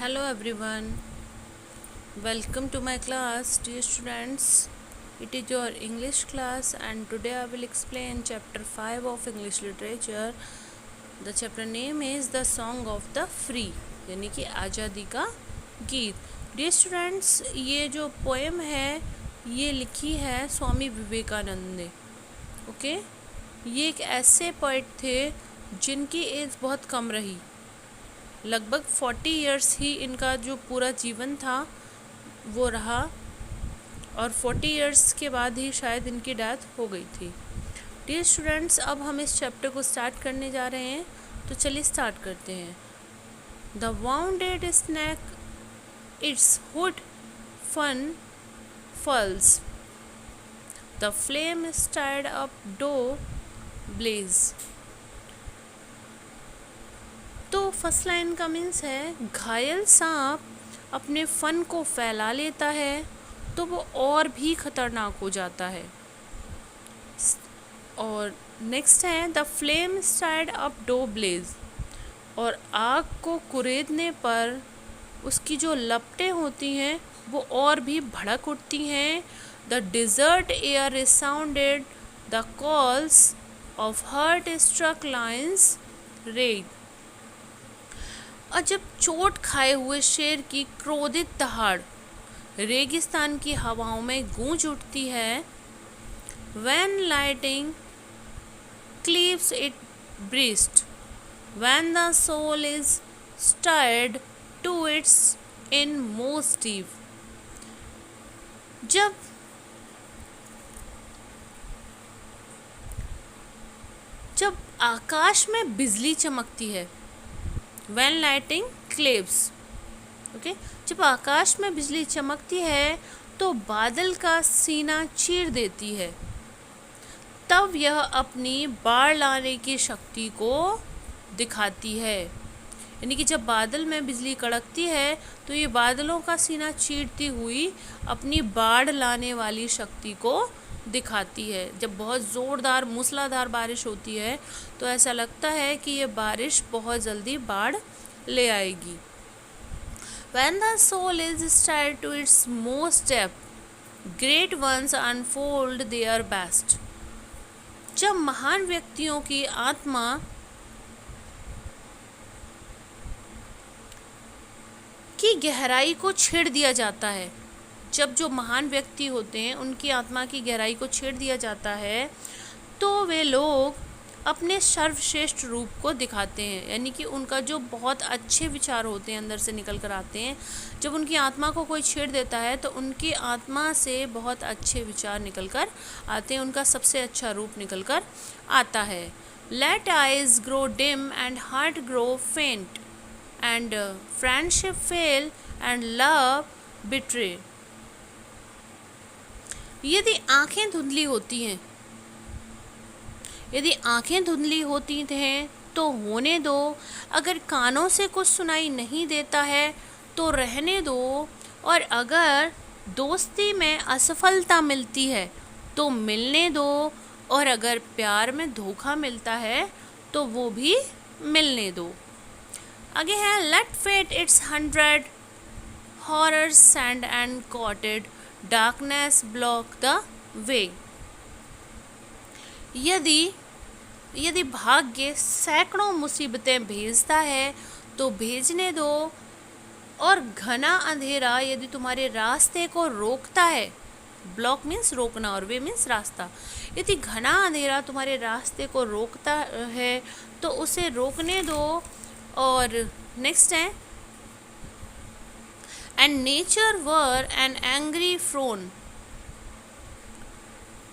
Hello everyone, welcome to my class, dear students. It is your English class, and today I will explain chapter 5 of English literature. The chapter name is The Song of the Free, यानी कि आज़ादी का गीत. Dear students, ये जो poem है ये लिखी है स्वामी विवेकानंद ने. ओके ये एक ऐसे पोइट थे जिनकी एज बहुत कम रही. लगभग 40 इयर्स ही इनका जो पूरा जीवन था वो रहा, और 40 इयर्स के बाद ही शायद इनकी डेथ हो गई थी. डियर स्टूडेंट्स, अब हम इस चैप्टर को स्टार्ट करने जा रहे हैं, तो चलिए स्टार्ट करते हैं. The wounded snake its hood unfurls, the flame stirred up doth blaze. तो फर्स्ट लाइन का मीन्स है, घायल सांप अपने फन को फैला लेता है तो वो और भी खतरनाक हो जाता है. और नेक्स्ट है, the flame stirred up doth blaze, और आग को कुरेदने पर उसकी जो लपटें होती हैं वो और भी भड़क उठती हैं. The desert air resounded the calls of heart struck lions rage. और जब चोट खाए हुए शेर की क्रोधित दहाड़ रेगिस्तान की हवाओं में गूंज उठती है. When lightning cleaves its breast, when the soul is stirred to its inmost deep. जब आकाश में बिजली चमकती है, When lighting cleaves, ओके, जब आकाश में बिजली चमकती है तो बादल का सीना चीर देती है, तब यह अपनी बाढ़ लाने की शक्ति को दिखाती है. यानी कि जब बादल में बिजली कड़कती है तो ये बादलों का सीना चीरती हुई अपनी बाढ़ लाने वाली शक्ति को दिखाती है. जब बहुत ज़ोरदार मूसलाधार बारिश होती है तो ऐसा लगता है कि ये बारिश बहुत जल्दी बाढ़ ले आएगी. When the soul is stirred to its most depth, great ones unfold their best. जब महान व्यक्तियों की आत्मा की गहराई को छेड़ दिया जाता है, जब जो महान व्यक्ति होते हैं उनकी आत्मा की गहराई को छेड़ दिया जाता है तो वे लोग अपने सर्वश्रेष्ठ रूप को दिखाते हैं. यानी कि उनका जो बहुत अच्छे विचार होते हैं अंदर से निकल कर आते हैं. जब उनकी आत्मा को कोई छेड़ देता है तो उनकी आत्मा से बहुत अच्छे विचार निकल कर आते हैं, उनका सबसे अच्छा रूप निकल कर आता है. Let eyes grow dim and heart grow faint and friendship fail and love betray. यदि आंखें धुंधली होती हैं, यदि आंखें धुंधली होती हैं तो होने दो. अगर कानों से कुछ सुनाई नहीं देता है तो रहने दो. और अगर दोस्ती में असफलता मिलती है तो मिलने दो. और अगर प्यार में धोखा मिलता है तो वो भी मिलने दो. आगे है, let fate its 100 horrors send and clotted darkness block the way. यदि भाग्य सैकड़ों मुसीबतें भेजता है तो भेजने दो. और घना अंधेरा यदि तुम्हारे रास्ते को रोकता है, ब्लॉक मीन्स रोकना और वे मीन्स रास्ता, यदि घना अंधेरा तुम्हारे रास्ते को रोकता है तो उसे रोकने दो. और नेक्स्ट है, and nature were an angry prone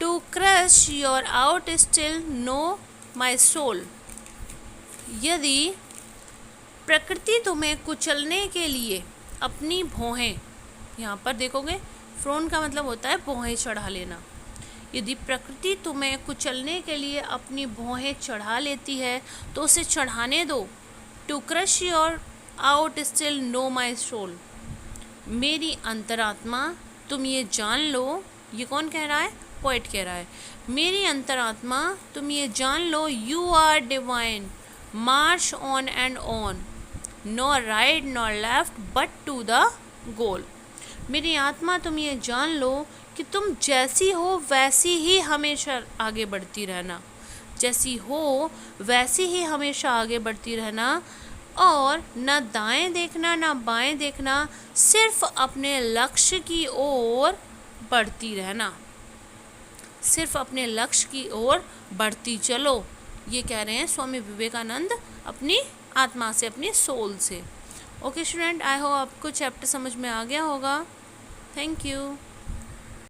to crush your out still know my soul. यदि प्रकृति तुम्हें कुचलने के लिए अपनी भौहें, यहाँ पर देखोगे फ्रोन का मतलब होता है भौहें चढ़ा लेना. यदि प्रकृति तुम्हें कुचलने के लिए अपनी भौहें चढ़ा लेती है तो उसे चढ़ाने दो. To crush your out still know my soul. मेरी अंतरात्मा तुम ये जान लो. ये कौन कह रहा है? पोएट कह रहा है. मेरी अंतरात्मा तुम ये जान लो, you are divine, march on and on, nor right nor left but to the goal. मेरी आत्मा तुम ये जान लो कि तुम जैसी हो वैसी ही हमेशा आगे बढ़ती रहना, जैसी हो वैसी ही हमेशा आगे बढ़ती रहना, और न दाएं देखना न बाएं देखना, सिर्फ अपने लक्ष्य की ओर बढ़ती रहना, सिर्फ अपने लक्ष्य की ओर बढ़ती चलो। ये कह रहे हैं स्वामी विवेकानंद अपनी आत्मा से, अपनी सोल से। ओके स्टूडेंट, आई होप आपको चैप्टर समझ में आ गया होगा। Thank you.